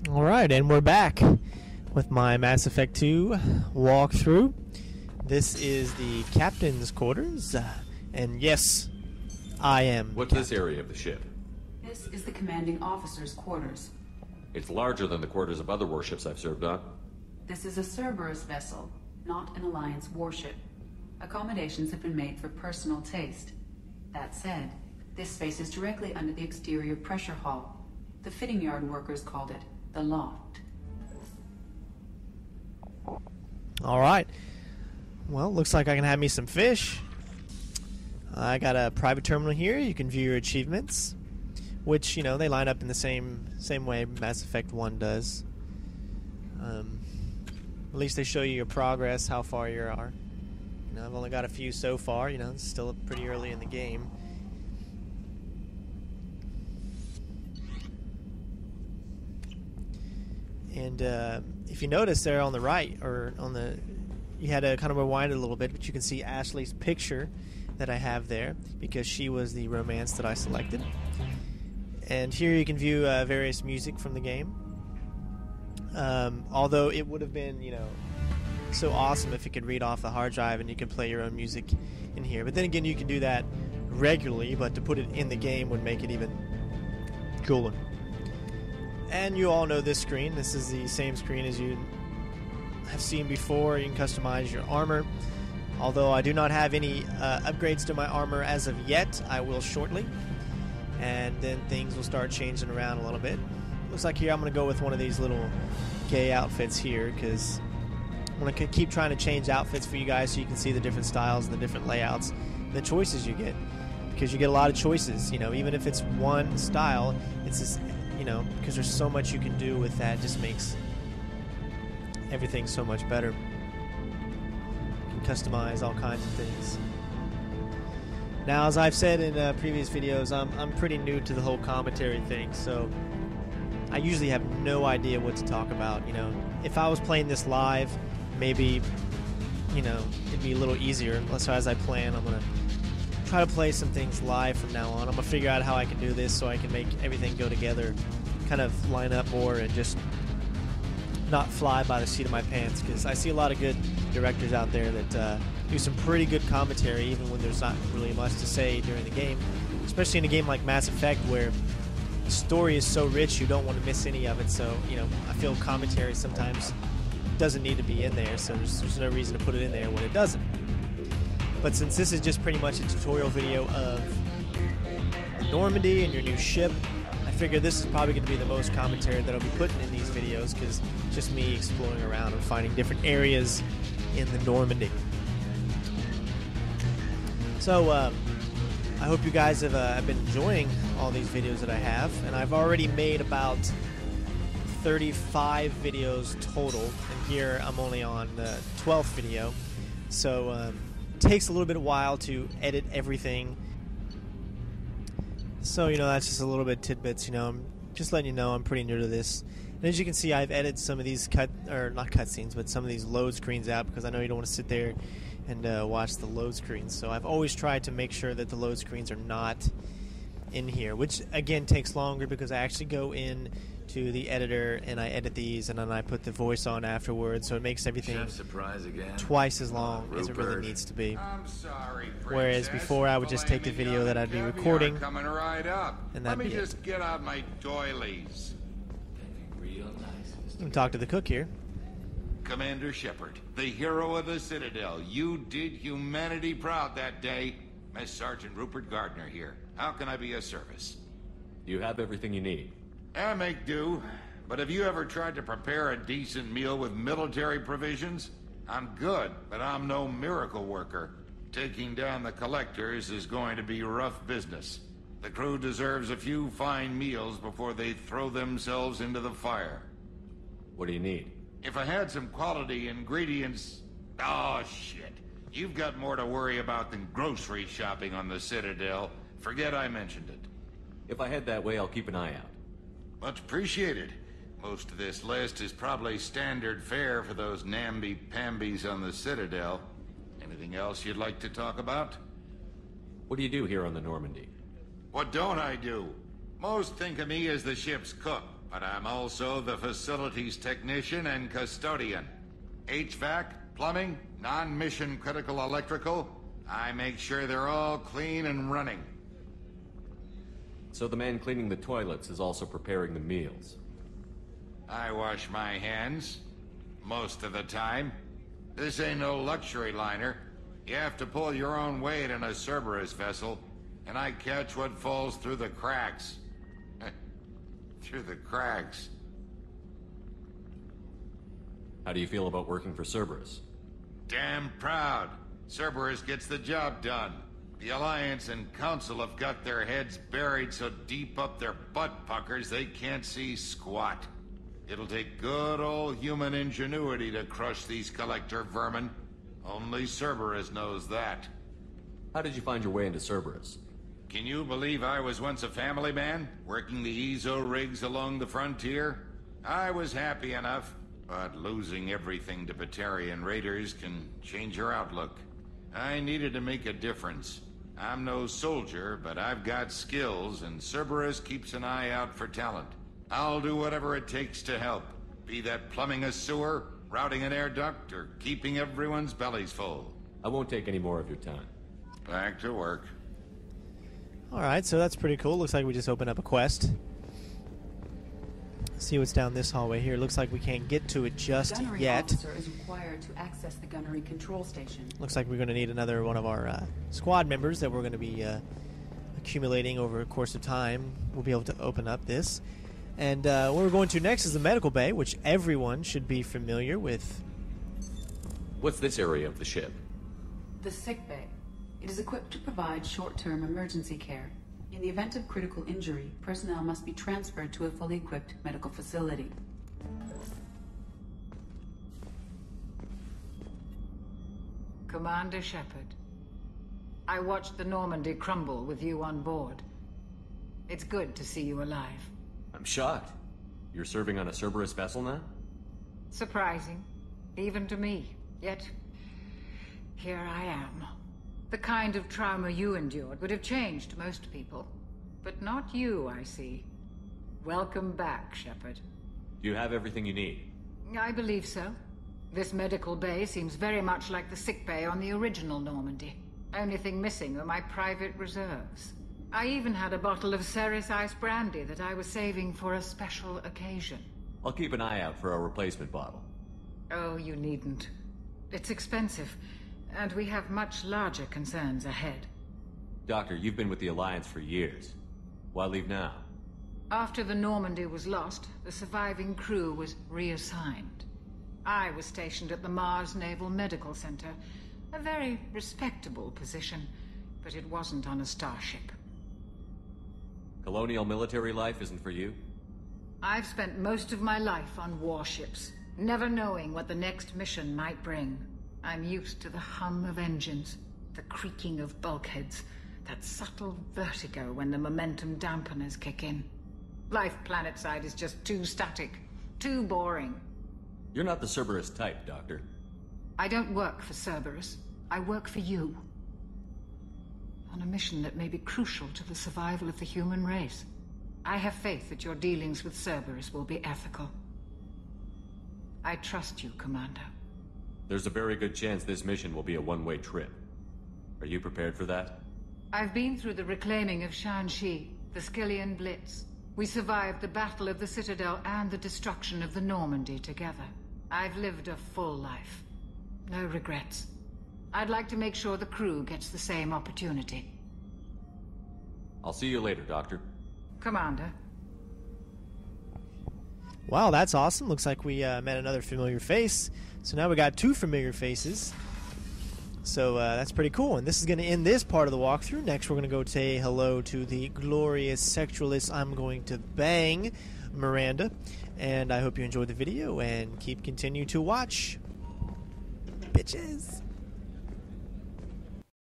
Alright, and we're back with my Mass Effect 2 walkthrough. This is the captain's quarters, and yes, I am. What's captain. this area of the ship? This is the commanding officer's quarters. It's larger than the quarters of other warships I've served on. This is a Cerberus vessel, not an Alliance warship. Accommodations have been made for personal taste. That said, this space is directly under the exterior pressure hull. The fitting yard workers called it the loft. Alright. Well, looks like I can have me some fish. I got a private terminal here. You can view your achievements, which, you know, they line up in the same way Mass Effect 1 does. At least they show you your progress, how far you are. You know, I've only got a few so far. You know, it's still pretty early in the game. And if you notice there on the right, or on the, you had to kind of rewind it a little bit, but you can see Ashley's picture that I have there because she was the romance that I selected. And here you can view various music from the game. Although it would have been, you know, so awesome if you could read off the hard drive and you can play your own music in here. But then again, you can do that regularly, but to put it in the game would make it even cooler. And you all know this screen. This is the same screen as you have seen before. You can customize your armor. Although I do not have any upgrades to my armor as of yet, I will shortly. And then things will start changing around a little bit. Looks like here I'm going to go with one of these little gay outfits here, because I'm going to keep trying to change outfits for you guys so you can see the different styles and the different layouts and the choices you get. Because you get a lot of choices, you know, even if it's one style, it's just, you know, because there's so much you can do with that, it just makes everything so much better. You can customize all kinds of things. Now, as I've said in previous videos, I'm pretty new to the whole commentary thing, so I usually have no idea what to talk about. You know, if I was playing this live, maybe, you know, it'd be a little easier. So as I plan, I'm gonna try to play some things live from now on. I'm gonna figure out how I can do this so I can make everything go together, kind of line up more, and just not fly by the seat of my pants. Because I see a lot of good directors out there that do some pretty good commentary, even when there's not really much to say during the game. Especially in a game like Mass Effect, where the story is so rich, you don't want to miss any of it. So, you know, I feel commentary sometimes doesn't need to be in there, so there's no reason to put it in there when it doesn't. But since this is just pretty much a tutorial video of Normandy and your new ship, I figure this is probably going to be the most commentary that I'll be putting in these videos, because it's just me exploring around and finding different areas in the Normandy. So, I hope you guys have been enjoying all these videos that I have, and I've already made about 35 videos total, and here I'm only on the 12th video, so it takes a little bit of while to edit everything. So, you know, that's just a little bit tidbits, you know, I'm just letting you know I'm pretty new to this. And as you can see, I've edited some of these not cutscenes, but some of these load screens out, because I know you don't want to sit there and watch the load screens. So I've always tried to make sure that the load screens are not in here, which again takes longer because I actually go in to the editor and I edit these, and then I put the voice on afterwards, so it makes everything twice as long as it really needs to be. I'm sorry, Princess. Whereas before I would just take the video that I'd be recording, coming right up. And Let that'd me be just get out my doilies. and talk to the cook here. Commander Shepard, the hero of the Citadel. You did humanity proud that day. Mess Sergeant Rupert Gardner here. How can I be of service? You have everything you need. I make do. But have you ever tried to prepare a decent meal with military provisions? I'm good, but I'm no miracle worker. Taking down the collectors is going to be rough business. The crew deserves a few fine meals before they throw themselves into the fire. What do you need? If I had some quality ingredients... Oh, shit. You've got more to worry about than grocery shopping on the Citadel. Forget I mentioned it. If I head that way, I'll keep an eye out. Much appreciated. Most of this list is probably standard fare for those namby-pambies on the Citadel. Anything else you'd like to talk about? What do you do here on the Normandy? What don't I do? Most think of me as the ship's cook. but I'm also the facilities technician and custodian. HVAC, plumbing, non-mission critical electrical. I make sure they're all clean and running. So the man cleaning the toilets is also preparing the meals. I wash my hands. Most of the time. This ain't no luxury liner. You have to pull your own weight in a Cerberus vessel, and I catch what falls through the cracks. Through the cracks. How do you feel about working for Cerberus? Damn proud. Cerberus gets the job done. The Alliance and Council have got their heads buried so deep up their butt puckers they can't see squat. It'll take good old human ingenuity to crush these collector vermin. Only Cerberus knows that. How did you find your way into Cerberus? Can you believe I was once a family man, working the Ezo rigs along the frontier? I was happy enough, but losing everything to Batarian raiders can change your outlook. I needed to make a difference. I'm no soldier, but I've got skills, and Cerberus keeps an eye out for talent. I'll do whatever it takes to help, be that plumbing a sewer, routing an air duct, or keeping everyone's bellies full. I won't take any more of your time. Back to work. Alright, so that's pretty cool. Looks like we just opened up a quest. See what's down this hallway here. Looks like we can't get to it just Gunnery yet. officer is required to access the gunnery control station. Looks like we're going to need another one of our squad members that we're going to be accumulating over a course of time. We'll be able to open up this. And where we're going to next is the medical bay, which everyone should be familiar with. What's this area of the ship? The sick bay. It is equipped to provide short-term emergency care. In the event of critical injury, personnel must be transferred to a fully equipped medical facility. Commander Shepard, I watched the Normandy crumble with you on board. It's good to see you alive. I'm shocked. You're serving on a Cerberus vessel now? Surprising, even to me. Yet, here I am. The kind of trauma you endured would have changed most people. But not you, I see. Welcome back, Shepard. Do you have everything you need? I believe so. This medical bay seems very much like the sick bay on the original Normandy. Only thing missing are my private reserves. I even had a bottle of Ceres Ice brandy that I was saving for a special occasion. I'll keep an eye out for a replacement bottle. Oh, you needn't. It's expensive, and we have much larger concerns ahead. Doctor, you've been with the Alliance for years. Why leave now? After the Normandy was lost, the surviving crew was reassigned. I was stationed at the Mars Naval Medical Center, a very respectable position, but it wasn't on a starship. Colonial military life isn't for you? I've spent most of my life on warships, never knowing what the next mission might bring. I'm used to the hum of engines, the creaking of bulkheads, that subtle vertigo when the momentum dampeners kick in. Life planetside is just too static, too boring. You're not the Cerberus type, Doctor. I don't work for Cerberus. I work for you. On a mission that may be crucial to the survival of the human race. I have faith that your dealings with Cerberus will be ethical. I trust you, Commander. There's a very good chance this mission will be a one-way trip. Are you prepared for that? I've been through the reclaiming of Shanxi, the Skillian Blitz. We survived the Battle of the Citadel and the destruction of the Normandy together. I've lived a full life. No regrets. I'd like to make sure the crew gets the same opportunity. I'll see you later, Doctor. Commander. Wow, that's awesome. Looks like we met another familiar face. So now we got two familiar faces. So that's pretty cool. And this is going to end this part of the walkthrough. Next, we're going to go say hello to the glorious sexualist I'm going to bang, Miranda. And I hope you enjoyed the video and continue to watch. Bitches.